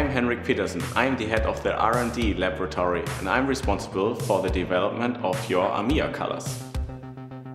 I'm Henrik Petersen. I'm the head of the R&D laboratory and I'm responsible for the development of your amiea colors.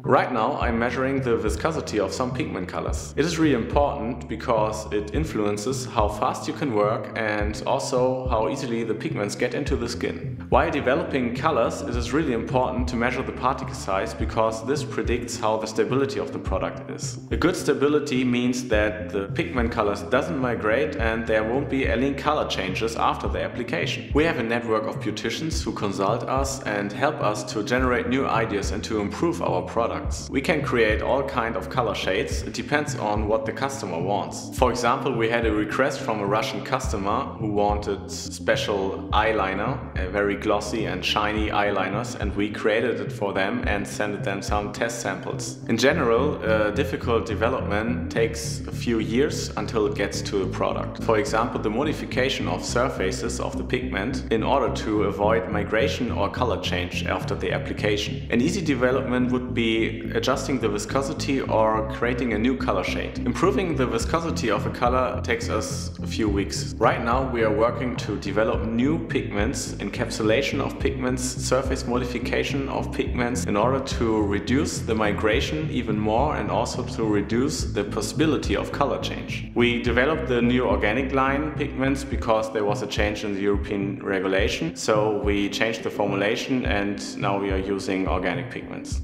Right now I'm measuring the viscosity of some pigment colors. It is really important because it influences how fast you can work and also how easily the pigments get into the skin. While developing colors, it is really important to measure the particle size because this predicts how the stability of the product is. A good stability means that the pigment colors doesn't migrate and there won't be any color changes after the application. We have a network of beauticians who consult us and help us to generate new ideas and to improve our product. We can create all kinds of color shades, it depends on what the customer wants. For example, we had a request from a Russian customer who wanted special eyeliner, very glossy and shiny eyeliners, and we created it for them and sent them some test samples. In general, difficult development takes a few years until it gets to a product. For example, the modification of surfaces of the pigment in order to avoid migration or color change after the application. An easy development would be adjusting the viscosity or creating a new color shade. Improving the viscosity of a color takes us a few weeks. Right now we are working to develop new pigments, encapsulation of pigments, surface modification of pigments in order to reduce the migration even more and also to reduce the possibility of color change. We developed the new organic line pigments because there was a change in the European regulation, so we changed the formulation and now we are using organic pigments.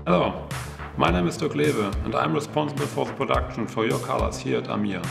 Hello, my name is Dirk Lewe and I'm responsible for the production for your colors here at amiea.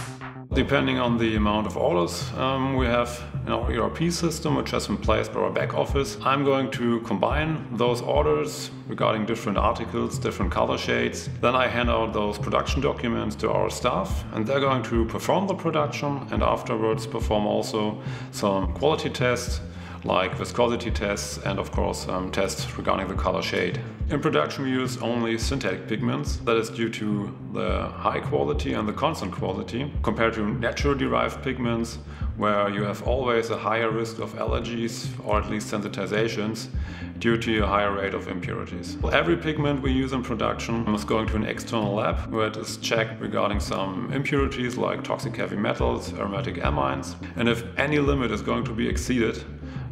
Depending on the amount of orders we have in our ERP system, which has been placed by our back office, I'm going to combine those orders regarding different articles, different color shades. Then I hand out those production documents to our staff and they're going to perform the production and afterwards perform also some quality tests like viscosity tests and of course tests regarding the color shade. In production we use only synthetic pigments. That is due to the high quality and the constant quality compared to natural derived pigments where you have always a higher risk of allergies or at least sensitizations due to a higher rate of impurities. Every pigment we use in production is going to an external lab where it is checked regarding some impurities like toxic heavy metals, aromatic amines, and if any limit is going to be exceeded,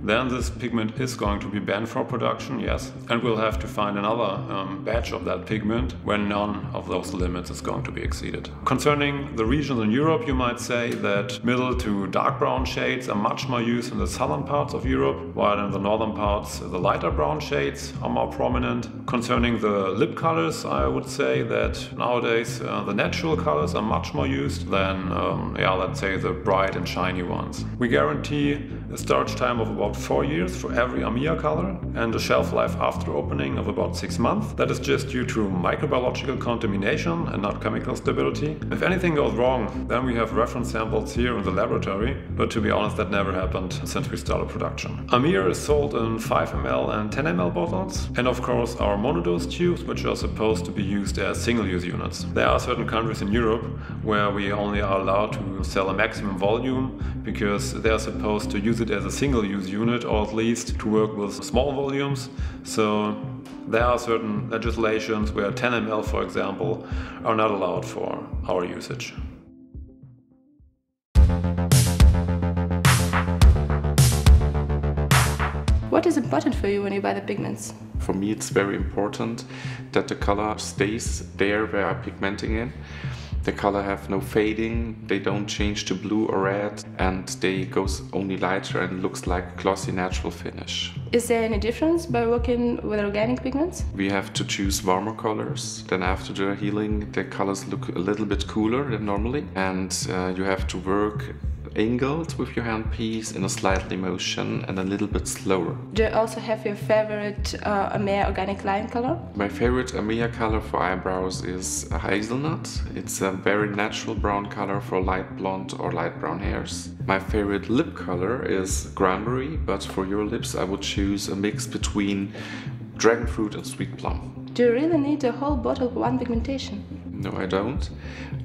then this pigment is going to be banned for production, yes, and we'll have to find another batch of that pigment when none of those limits is going to be exceeded. Concerning the regions in Europe, you might say that middle to dark brown shades are much more used in the southern parts of Europe, while in the northern parts the lighter brown shades are more prominent. Concerning the lip colors, I would say that nowadays the natural colors are much more used than, let's say, the bright and shiny ones. We guarantee a storage time of about 4 years for every amiea color and a shelf life after opening of about 6 months. That is just due to microbiological contamination and not chemical stability. If anything goes wrong, then we have reference samples here in the laboratory, but to be honest that never happened since we started production. Amiea is sold in 5 ml and 10 ml bottles and of course our monodose tubes, which are supposed to be used as single-use units. There are certain countries in Europe where we only are allowed to sell a maximum volume because they are supposed to use it as a single-use unit or at least to work with small volumes. So there are certain legislations where 10 ml, for example, are not allowed for our usage. What is important for you when you buy the pigments? For me, it's very important that the color stays there where I'm pigmenting in. The color have no fading, they don't change to blue or red, and they goes only lighter and looks like a glossy natural finish. Is there any difference by working with organic pigments? We have to choose warmer colors. Then after the healing, the colors look a little bit cooler than normally, and you have to work angled with your handpiece in a slightly motion and a little bit slower. Do you also have your favorite amiea organic line color? My favorite amiea color for eyebrows is a hazelnut. It's a very natural brown color for light blonde or light brown hairs. My favorite lip color is cranberry, but for your lips I would choose a mix between dragon fruit and sweet plum. Do you really need a whole bottle for one pigmentation? No, I don't.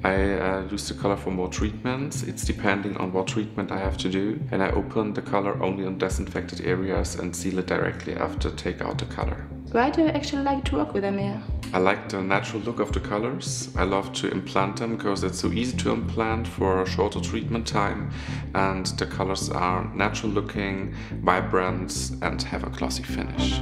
I use the color for more treatments. It's depending on what treatment I have to do. And I open the color only on disinfected areas and seal it directly after take out the color. Why do you actually like to work with amiea? I like the natural look of the colors. I love to implant them because it's so easy to implant for a shorter treatment time. And the colors are natural looking, vibrant, and have a glossy finish.